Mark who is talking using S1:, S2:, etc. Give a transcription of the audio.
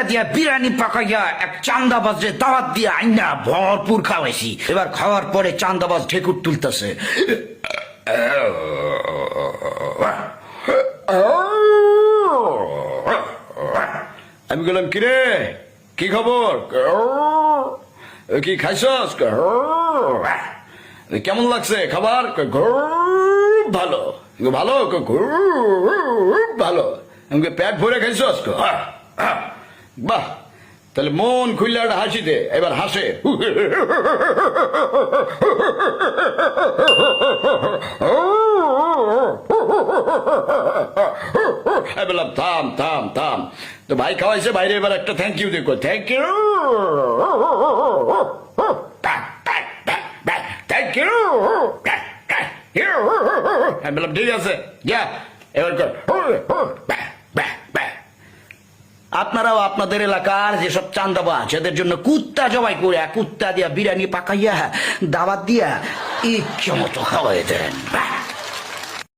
S1: দিয়া বিরিয়ানি পাকাইয়া এক চান্দাবাজে দাওয়াত দিয়ে আইনা ভরপুর খাওয়াইছি। এবার খাওয়ার পরে চান্দাবাজ ঢেকুর তুলতেছে। আমি বললাম, কিরে কি খবর, কি খাইছস, কেমন লাগছে খাবার? ভালো। ভালো? ভালো। আমাকে পেট ভরে খাইছস? বাহ, তাহলে মন খুললে একটা হাসি দে, এবার হাসে। বললাম থাম থাম থাম, তো ভাই খাওয়াইছে, বাইরে এবার একটা থ্যাংক ইউ দেখো। Thank you, thank you. আমি বললাম ঠিক আছে, যা এবার কর। আপনারাও আপনাদের এলাকার যেসব চান্দাবাজ এদের জন্য কুত্তা জবাই করে কুত্তা দিয়া বিরিয়ানি পাকাইয়া দাওয়াত দিয়া ইচ্ছা মতো খাওয়াই দেন।